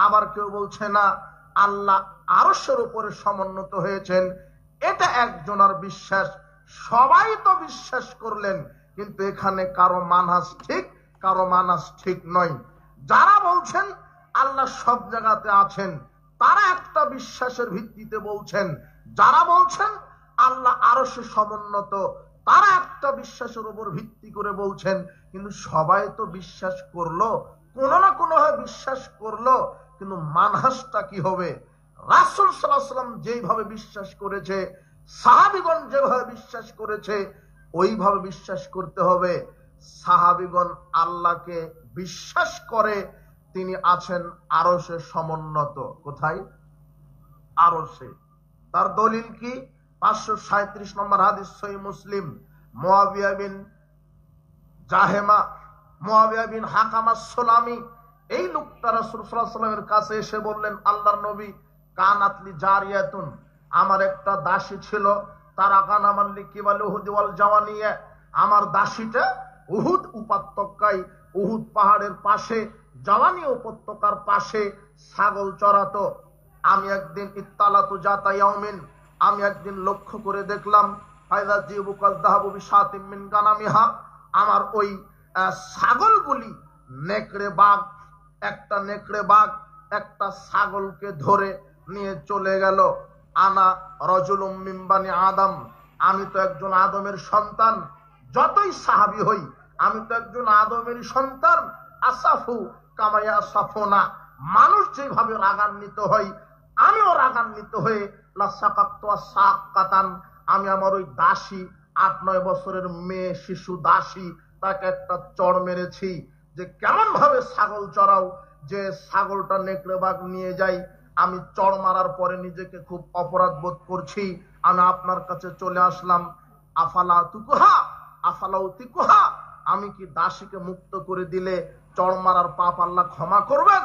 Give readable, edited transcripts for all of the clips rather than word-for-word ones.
আবার কেউ বলছে না আল্লাহ আরশের উপরে সমুন্নত হয়েছেন, এটা একজনের বিশ্বাস। সবাই তো বিশ্বাস করলেন, কিন্তু এখানে কারো মানহাজ ঠিক, কারো মানহাজ ঠিক নয়। যারা বলছেন আল্লাহ সব জায়গাতে আছেন, তারা একটা বিশ্বাসের ভিত্তিতে বলছেন। যারা বলছেন আল্লাহ আরশে সমুন্নত, তারা একটা বিশ্বাসের উপর ভিত্তি করে বলছেন। কিন্তু সবাই তো বিশ্বাস করলো, কোনো না কোনো ভাবে বিশ্বাস করলো, কিন্তু মানহাজটা কি হবে? রাসূল সাল্লাল্লাহু আলাইহি ওয়াসাল্লাম যেভাবে বিশ্বাস করেছে, সাহাবীগণ যেভাবে বিশ্বাস করেছে, ওইভাবে বিশ্বাস করতে হবে। সাহাবীগণ আল্লাহকে বিশ্বাস করে তিনি আছেন আরশে সমুন্নত। কোথায়? আরশে। তার দলিল কি? 537 নম্বর হাদিস, সহিহ মুসলিম। মুয়াবিয়া বিন জাহেমা, মুয়াবিয়া বিন হাকামা সুলামি, এই লোকটা রাসূল সাল্লাল্লাহু আলাইহি ওয়াসাল্লামের কাছে এসে বললেন, আল্লাহর নবী, কানাতলি জারিয়াতুন, আমার একটা দাসী ছিল, তারা কানামাল্লি কিবাল উহুদ ওয়াল জাওয়ানিয়া, আমার দাসীটা উহুদ উপত্যকায়, উহুদ পাহাড়ের পাশে, জাওয়ানি উপত্যকার পাশে ছাগল চড়াতো। আমি একদিন ইত্তালাতু জাতা ইয়াউমিন, আমি একদিন লক্ষ্য করে দেখলাম, ফায়দা জিবুকাল যাহাবু বিশাতিম মিন গানামিহা, আমার ওই ছাগলগুলি নেকড়ে বাঘ, একটা নেকড়ে বাঘ একটা ছাগলকে ধরে নিয়ে চলে গেল। আনা রজুলুম মিন বানি আদম, আমি তো একজন আদমের সন্তান, যতই সাহাবী হই আমি তো একজন আদমেরই সন্তান। আসাফু কামায়া সাফোনা, মানুষ যেভাবে রাগান্বিত হয় আমিও রাগান্বিত হয়ে আমি আমার ওই দাসী, 8-9 বছরের মেয়ে শিশু দাসী, তাকে একটা চড় মেরেছি। যে কেমন ভাবে ছাগল চড়াও, যে ছাগলটা নেকড়ে বাঘ নিয়ে যাই। আমি চড় মারার পরে নিজেকে খুব অপরাধ বোধ করছি, আমি আপনার কাছে চলে আসলাম। আফালা তুকুহা, আফালাউ তিকুহা, আমি কি দাসীকে মুক্ত করে দিলে চড় মারার পাপ আল্লাহ ক্ষমা করবেন?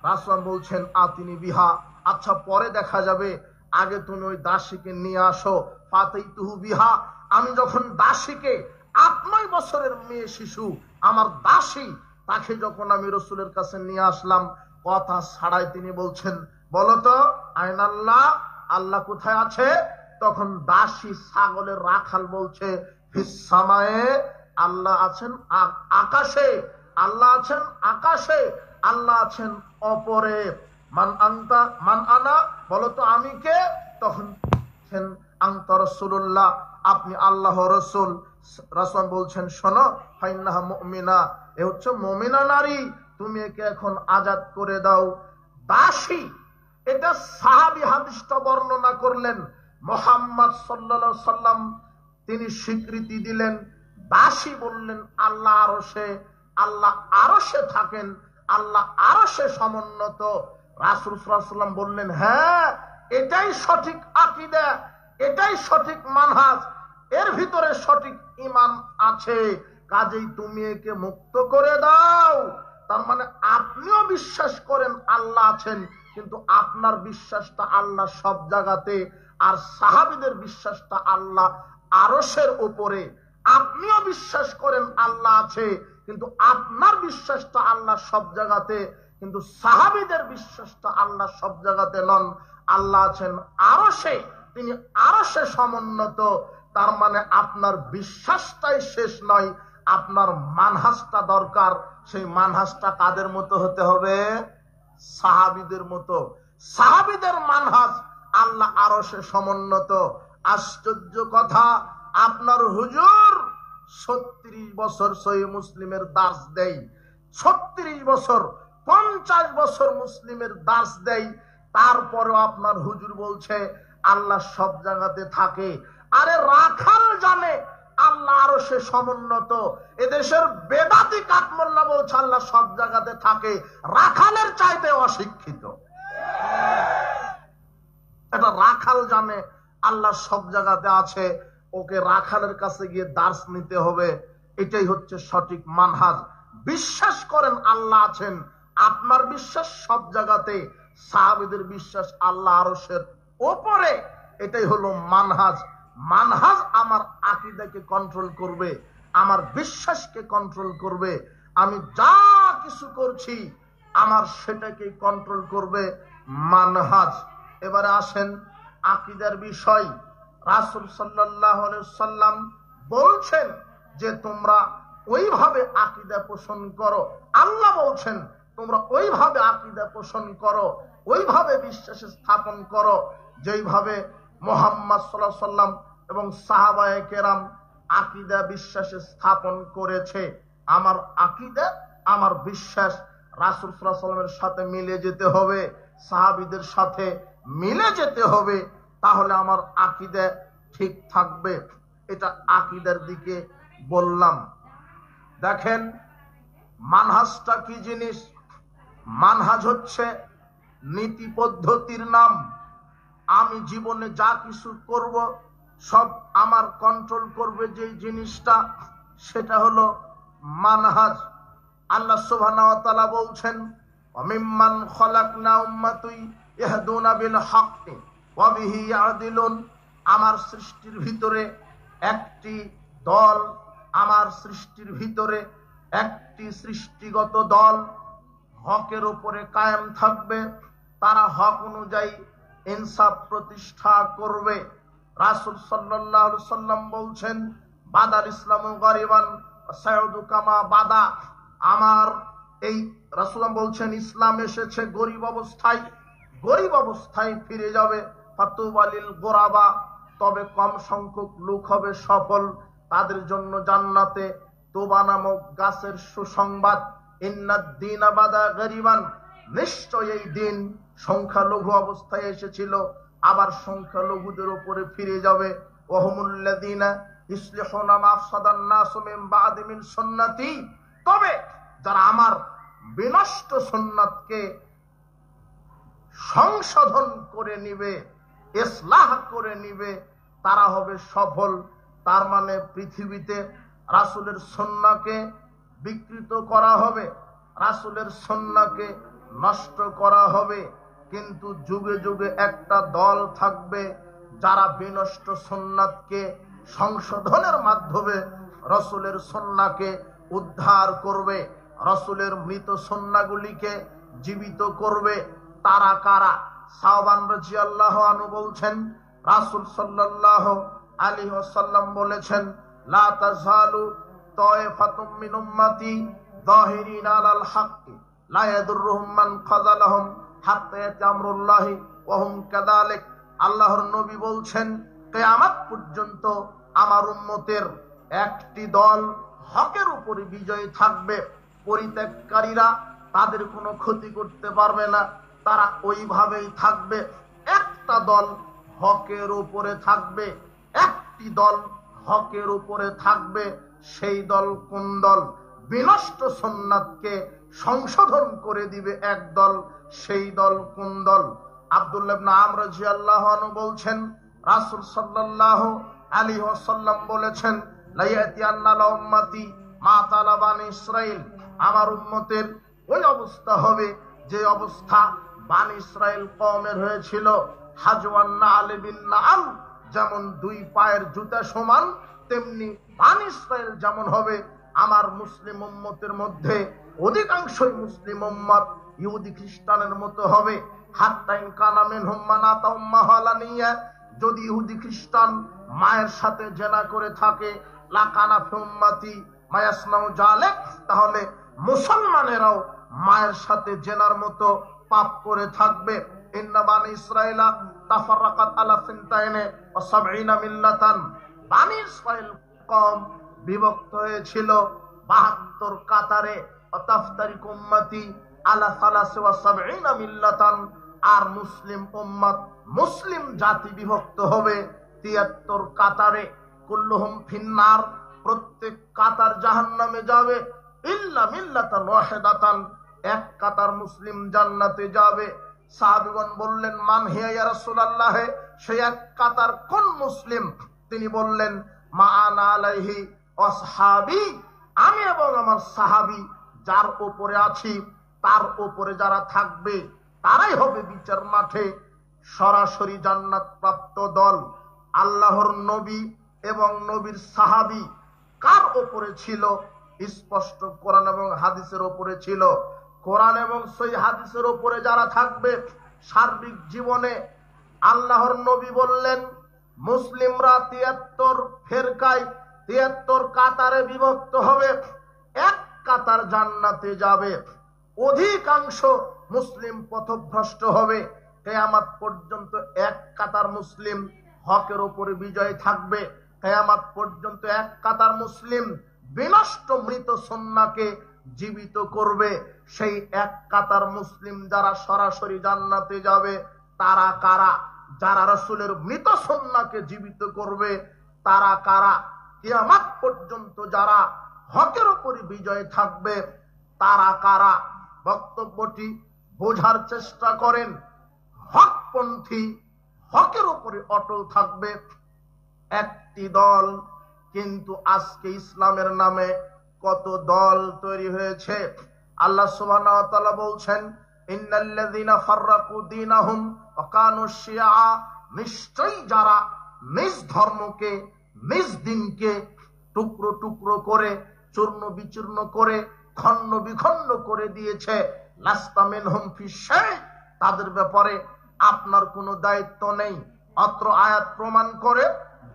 রাসূল বলছেন, আতিনি বিহা, আচ্ছা পরে দেখা যাবে, আগে তুমি ওই দাসীকে নিয়ে আসো। ফাতাইতুহু বিহা, আমি যখন দাসীকে, 8-9 বছরের মেয়ে শিশু আমার দাসী, তাকে যখন আমি রাসূলের কাছে নিয়ে আসলাম, কথা ছাড়াই তিনি বলছেন, বলো তো আইনাল্লাহ, আল্লাহ কোথায় আছে? তখন দাসী ছাগলের রাখাল বলছে, ফিসসামায়ে, আল্লাহ আছেন আকাশে, আল্লাহ আছেন আকাশে, আল্লাহ আছেন অপরে। মান আনতা, মান আনা, বলো তো আমি কে? তখন আনতা রাসূলুল্লাহ, আপনি আল্লাহ রাসূল। রাসূল বলছেন, শোনো, ফাইন্নাহা মুমিনা, এ হচ্ছে মুমিনা নারী, তুমি একে এখন আজাদ করে দাও। দাসী, এটা সাহাবী হাদিসটা বর্ণনা করলেন, মুহাম্মদ সাল্লাল্লাহু আলাইহি সাল্লাম তিনি স্বীকৃতি দিলেন। দাসী বললেন আল্লাহ আরশে, আল্লাহ আরশে থাকেন, আল্লাহ আরশে সমুন্নত। রাসূল সাল্লাল্লাহু আলাইহি সাল্লাম বললেন, হ্যাঁ, এটাই সঠিক আকীদা, এটাই সঠিক মানহাজ, এর ভিতরে সঠিক ঈমান আছে, কাজেই তুমি একে মুক্ত করে দাও। তার মানে আপনিও বিশ্বাস করেন আল্লাহ আছেন, কিন্তু আপনার বিশ্বাসটা আল্লাহ সব জায়গাতে, আর সাহাবীদের বিশ্বাসটা আল্লাহ আরশের উপরে। আপনিও বিশ্বাস করেন আল্লাহ আছে, কিন্তু আপনার বিশ্বাসটা আল্লাহ সব জায়গাতে, কিন্তু সাহাবীদের বিশ্বাসটা আল্লাহ সব জায়গাতে নন। আল্লাহ আছেন আরশে, তিনি আরশে সমুন্নত। তার মানে আপনার বিশ্বাসটাই শেষ নয়, আপনার মানহাজটা দরকার। সেই মানহাজটা কাদের মতো হতে হবে? সাহাবীদের মতো। সাহাবীদের মানহাজ আল্লাহ আরশে সমুন্নত। আশ্চর্য কথা, আপনার হুজুর 36 বছর সহিহ মুসলিমের দার্স দেয়, 36 বছর, 50 বছর মুসলিমের দার্স দেয়, তারপরেও আপনার হুজুর বলছে আল্লাহ সব জায়গাতে থাকে। আরে রাখাল জানে আল্লাহ আরশে সমুন্নত, এদেশের বেদাতি কাকমোল্লা বলছে আল্লাহ সব জায়গাতে থাকে, রাখালের চাইতে অশিক্ষিত। এটা রাখাল জানে আল্লাহ সব জায়গাতে আছে, ওকে রাখালের কাছে গিয়ে দার্স নিতে হবে। এটাই হচ্ছে সঠিক মানহাজ। বিশ্বাস করেন আল্লাহ আছেন, আপনার বিশ্বাস সব জায়গাতে, সাহাবীদের বিশ্বাস আল্লাহ আরশের উপরে। এটাই হলো মানহাজ। মানহাজ আমার আকীদাকে কন্ট্রোল করবে, আমার বিশ্বাসকে কন্ট্রোল করবে। আমি যা কিছু করছি আমার সেটাকেই কন্ট্রোল করবে মানহাজ। এবারে আসেন আকীদার বিষয়। রাসূল সাল্লাল্লাহু আলাইহি সাল্লাম বলছেন যে তোমরা ওইভাবে আকীদা পোষণ করো। আল্লাহ বলছেন তোমরা ওইভাবে আকীদা পোষণ করো, ওইভাবে বিশ্বাস স্থাপন করো যেইভাবে মুহাম্মদ সাল্লাল্লাহু আলাইহি সাল্লাম এবং সাহাবায়ে কেরাম আকীদা বিশ্বাস স্থাপন করেছে। আমার আকীদা, আমার বিশ্বাস রাসূল সাল্লাল্লাহু আলাইহি সাল্লামের সাথে মিলে যেতে হবে, সাহাবীদের সাথে মিলে যেতে হবে, তাহলে আমার আকীদা ঠিক থাকবে। এটা আকীদার দিকে বললাম। দেখেন মানহাজটা কি জিনিস? মানহাজ হচ্ছে নীতি পদ্ধতির নাম। আমি জীবনে যা কিছু করব সব আমার কন্ট্রোল করবে যে জিনিসটা, সেটা হলো মানহাজ। আল্লাহ সুবহানাহু ওয়া তাআলা বলছেন ওয়ামিম্মান খলাকনা উম্মাতুন ইয়াহদুনা বিল হাক্কি ওয়া বিহি ইয়াদিলুন। আমার সৃষ্টির ভিতরে একটি দল, আমার সৃষ্টির ভিতরে একটি সৃষ্টিগত দল হকের উপরে কায়েম থাকবে, তারা হক অনুযায়ী ইনসাফ প্রতিষ্ঠা করবে। রাসূল সাল্লাল্লাহু আলাইহি সাল্লাম বলছেন বাদাল ইসলামু গারিবান সায়উদু কামা বাদা। আমার এই রাসূল বলছেন ইসলাম এসেছে গরিব অবস্থায়, গরিব অবস্থায় ফিরে যাবে। ফাতুবালিল গোরাবা, তবে কম সংখ্যক লোক হবে সফল, তাদের জন্য জান্নাতে তোবা নামক গাছের সুসংবাদ। ইন্নাদ দীনা বাদা গরিবান, নিশ্চয় এই দিন সংখ্যালঘু অবস্থায় এসেছিল, আবার সংখ্যালঘুদের উপরে ফিরে যাবে। ওয়াহুমুল্লাযীনা ইসলিহুনা মা আফসাদান নাসু মিন বাদি মিন সুন্নতি, তবে যারা আমার বিনষ্ট সুন্নাতকে সংশোধন করে নিবে, ইসলাহ করে নিবে, তারা হবে সফল। তার মানে পৃথিবীতে রাসূলের সুন্নাহকে বিকৃত করা হবে, রাসূলের সুন্নাহকে নষ্ট করা হবে, কিন্তু যুগে যুগে একটা দল থাকবে যারা বিনষ্ট সুন্নাতকে সংশোধনের মাধ্যমে রাসূলের সুন্নাহকে উদ্ধার করবে, রাসূলের মৃত সুন্নাহগুলিকে জীবিত করবে। তারা কারা? সাওবান রাদিয়াল্লাহু আনহু বলছেন রাসূল সাল্লাল্লাহু আলাইহি ওয়াসাল্লাম বলেছেন লা তাযালু তায়ফাতুম মিন উম্মতি যাহিরিন আলাল হাক্কি লা ইয়াদুররুহুম মান খাযালাহুম হাত্তা ইয়াতি আমরুল্লাহি ওয়া হুম কাযালিক। আল্লাহর নবী বলছেন কিয়ামত পর্যন্ত আমার উম্মতের একটি দল হকের উপরে বিজয়ী থাকবে, পরিত্যাগকারীরা তাদের কোনো ক্ষতি করতে পারবে না, তারা ওইভাবেই থাকবে। একটা দল হকের উপরে থাকবে, একটি দল হকের উপরে থাকবে। সেই দল কোন দল? বিনষ্ট সুন্নাতকে সংশোধন করে দিবে এক দল, সেই দল কোন দল? আব্দুল্লাহ ইবনে আমর রাদিয়াল্লাহু আনহু বলছেন রাসূল সাল্লাল্লাহু আলাইহি ওয়াসাল্লাম বলেছেন লা ইয়াতিয়ান্না লা উম্মতি মা তালা বানি ইসরাইল, আমার উম্মতের ওই অবস্থা হবে যে অবস্থা বানি ইসরাইল কওমের হয়েছিল। হাজওয়ান নাল বিন নাল, যেমন দুই পায়ের জুতা সমান, তেমনি বানি ইসরাইল যেমন হবে। আমার মুসলিম উম্মতের মধ্যে অধিকাংশই মুসলিম উম্মত ইহুদি খ্রিস্টানের মতো হবে। হাত্তা ইন কানা মিনহুম মান আতা উম্মাহু আলানিয়া, যদি ইহুদি খ্রিস্টান মায়ের সাথে জেনা করে থাকে, লা কানা ফি উম্মতি মা ইয়াসনাউ যালিক, তাহলে মুসলমানেরাও মায়ের সাথে জেনার মতো পাপ করে থাকবে। ইন্না বানি ইসরাইলা তাফাররাকাত আলা সিনতাইনে ওয়া সাবঈনা মিল্লাতান, বানি ইসরাইল কওম বিভক্ত হয়েছিল 72 কাতারে। ওয়া তাফতারিকু উম্মতি আলা সালাসি ওয়া সাবঈনা মিল্লাতান, আর মুসলিম উম্মত, মুসলিম জাতি বিভক্ত হবে 73 কাতারে। কুল্লুহুম ফিন্নার, প্রত্যেক কাতার জাহান্নামে যাবে। ইল্লা মিল্লাতান ওয়াহিদাতান, এক কাতার মুসলিম জান্নাতে যাবে। সাহাবীগণ বললেন মান হিয়া ইয়া রাসূলুল্লাহ, সেই এক কাতার কোন মুসলিম? তিনি বললেন মা আনা আলাইহি আসহাবি, আমি এবং আমার সাহাবী যার উপরে আছি তার উপরে যারা থাকবে তারাই হবে বিচার মাঠে সরাসরি জান্নাত প্রাপ্ত দল। আল্লাহর নবী এবং নবীর সাহাবী কার উপরে ছিল? স্পষ্ট কোরআন এবং হাদিসের উপরে ছিল। কোরআন এবং সহিহ হাদিসের উপরে যারা থাকবে সার্বিক জীবনে, আল্লাহর নবী বললেন মুসলিমরা ৭৩ ফেরকায় ৭৩ কাতারে বিভক্ত হবে, এক কাতার জান্নাতে যাবে, অধিকাংশ মুসলিম পথভ্রষ্ট হবে। কিয়ামত পর্যন্ত এক কাতার মুসলিম হকের উপরে বিজয় থাকবে। কিয়ামত পর্যন্ত এক কাতার মুসলিম বিনষ্ট মৃত সুন্নাহকে জীবিত করবে। সেই এক কাতার মুসলিম যারা সরাসরি জান্নাতে যাবে তারা কারা? যারা রাসূলের মৃত সুন্নাহকে জীবিত করবে তারা কারা? কিয়ামত পর্যন্ত যারা হকের উপরে বিজয় থাকবে তারা কারা? বক্তব্যটি বোঝার চেষ্টা করেন। হকপন্থী হকের উপরে অটল থাকবে একটি দল, কিন্তু আজকে ইসলামের নামে কত দল তৈরি হয়েছে। আল্লাহ সুবহানাহু ওয়া তাআলা বলছেন ইন্নাল্লাযীনা ফাররাকু দীনাহুম ওয়া কানু শিয়া, নিশ্চয়ই যারা নিজ ধর্মকে নিজ দিনকে টুকরো টুকরো করে চূর্ণ বিচূর্ণ করে খণ্ড বিখণ্ড করে দিয়েছে, লাস্তা মিনহুম ফি শাই, তাদের ব্যাপারে আপনার কোনো দায়িত্ব নেই। অত্র আয়াত প্রমাণ করে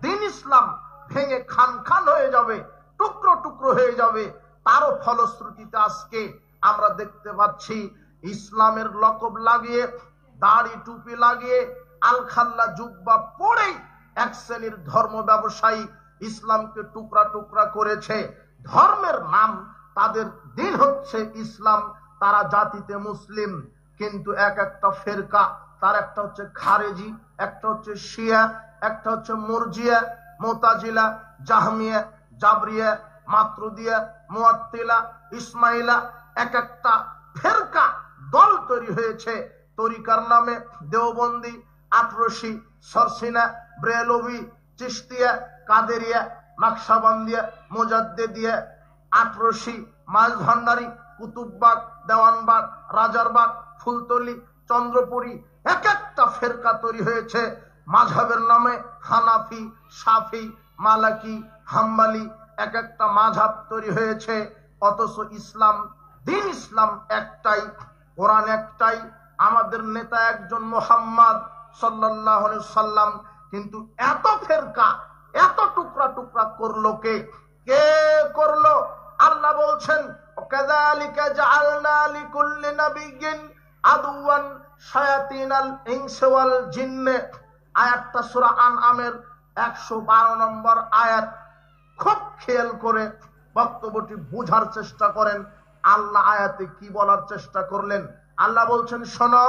দিন ইসলাম ভেঙে খান খান হয়ে যাবে, টুকরো টুকরো হয়ে যাবে। তারও ফলশ্রুতিতে আজকে আমরা দেখতে পাচ্ছি ইসলামের লকব লাগিয়ে দাড়ি টুপি লাগিয়ে আলখাল্লা জুব্বা পরেই এক শ্রেণীর ধর্ম ব্যবসায়ী ইসলামকে টুকরা টুকরা করেছে। ধর্মের নাম তাদের দিন হচ্ছে ইসলাম, তারা জাতিতে মুসলিম, কিন্তু এক একটা ফেরকা, তার একটা হচ্ছে খারেজি, একটা হচ্ছে শিয়া, একটা হচ্ছে মুরজিয়া, মুতাজিলা, জাহমিয়া, জাবরিয়া, মাতরুদিয়া, মুআত্তিলা, ইসমাইলা, এক একটা ফেরকা দল তৈরি হয়েছে তরিকার নামে। দেওবন্দি, আটরশি, সরসিনা, ব্রেলভি, চিশতিয়া, কাদেরিয়া, নকশবন্দিয়া, মুজাদ্দিদিয়া, আটরশি, মাঝভান্ডারি, কুতুববাগ, দেওয়ানবাগ, রাজারবাগ, ফুলতলি, চন্দ্রপুরী, এক একটা ফেরকা তৈরি হয়েছে মাযহাবের নামে। হানাফি, শাফি, মালাকি, হাম্বলি, এক একটা মাযহাব তৈরি হয়েছে। অথচ ইসলাম, দিন ইসলাম একটাই, কোরআন একটাই, আমাদের নেতা একজন মুহাম্মদ সাল্লাল্লাহু আলাইহি সাল্লাম। কিন্তু এত ফেরকা, এত টুকরা টুকরা করলো কে? কে করলো? আল্লাহ বলছেন কাযালিকা জাআলনা লিকুল্লি নাবিয়্যিন আদুওয়ান শায়াতিনাল ইনসি ওয়াল জিন্নে। আয়াতটা সূরা আনআমের 112 নম্বর আয়াত। খুব খেয়াল করে বক্তব্যটি বোঝার চেষ্টা করেন। আল্লাহ আয়াতে কি বলার চেষ্টা করলেন? আল্লাহ বলছেন শোনো,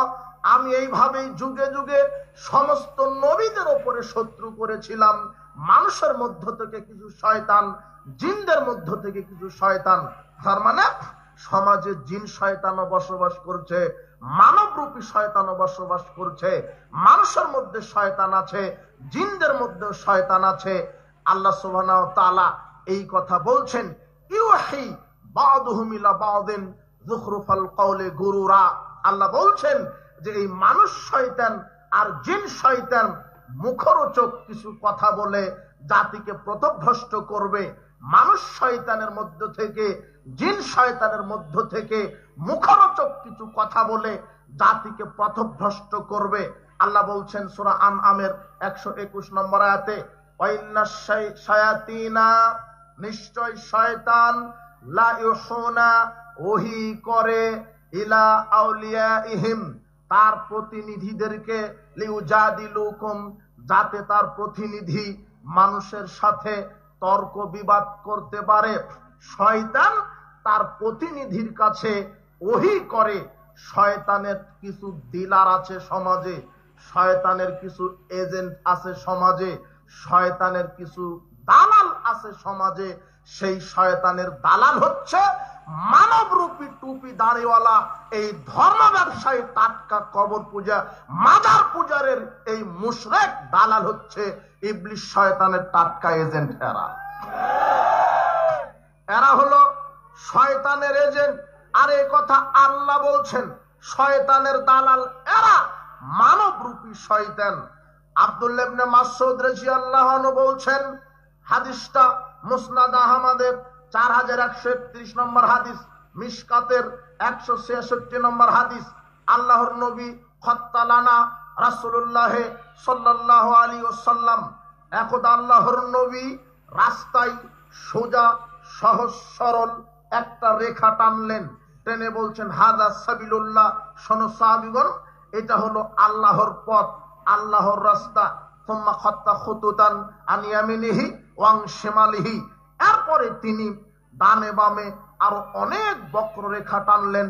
আমি এইভাবেই যুগে যুগে সমস্ত নবীদের উপরে শত্রু করেছিলাম। মানুষের মধ্য থেকে কিছু শয়তান, জিনদের মধ্য থেকে কিছু শয়তান। তার মানে সমাজে জিন শয়তানও বসবাস করছে, মানবরূপী শয়তানও বসবাস করছে। মানুষের মধ্যে শয়তান আছে, জিনদের মধ্যে শয়তান আছে। আল্লাহ সুবহানাহু ওয়া তাআলা এই কথা বলছেন ইউহি বা'দুহুম ইলা বা'দিন যুখরুফাল কওলি গুরুরা। আল্লাহ বলছেন যে এই মানুষ শয়তান আর জিন শয়তান মুখরোচক কিছু কথা বলে জাতিকে পথভ্রষ্ট করবে। মানুষ শয়তানের মধ্য থেকে, জিন শয়তানের মধ্য থেকে মুখরোচক কিছু কথা বলে জাতিকে পথভ্রষ্ট করবে। আল্লাহ বলছেন সূরা আনআমের 121 নম্বর আয়াতে ওয়াইন্নাশ শায়াতিনা, নিশ্চয় শয়তান, লা ইউহুনা, ওহী করে, ইলা আউলিয়াইহিম, তার প্রতিনিধিদেরকে, লিউজাদিলুকুম, যাতে তার প্রতিনিধি মানুষের সাথে তর্ক বিবাদ করতে পারে। শয়তান তার প্রতিনিধির কাছে ওহী করে। শয়তানের কিছু ডিলার আছে সমাজে, শয়তানের কিছু এজেন্ট আছে সমাজে, শয়তানের কিছু দালাল আছে সমাজে। সেই শয়তানের দালাল হচ্ছে মানবরূপী টুপি দাড়িওয়ালা এই ধর্ম ব্যবসায়ী, টাটকা কবর পূজা, মাজার পূজারের এই মুশরিক দালাল হচ্ছে ইবলিস শয়তানের টাটকা এজেন্ট। এরা হলো শয়তানের এজেন্ট। আর এই কথা আল্লাহ বলছেন, শয়তানের দালাল এরা মানবরূপী শয়তান। আব্দুল্লাহ ইবনে মাসউদ রাদিয়াল্লাহু আনহু বলছেন, হাদিসটা মুসনাদ আহমদের 4131 নম্বর হাদিস, মিশকাতের 166 নম্বর হাদিস, আল্লাহর নবী খত্তালানা রাসূলুল্লাহ সাল্লাল্লাহু আলাইহি ওয়াসাল্লাম, একদা আল্লাহর নবী রাস্তায় সোজা সহজ সরল একটা রেখা টানলেন, টেনে বলছেন হাদা সাবিলুল্লাহ, শোনো সাহাবীগণ, এটা হলো আল্লাহর পথ, আল্লাহর রাস্তা। সুম্মা খাত্তা খুতুতান আন ইয়ামিনিহি ওয়া আন শিমালিহি, এরপরে তিনি ডানে বামে আরো অনেক বক্ররেখা টানলেন।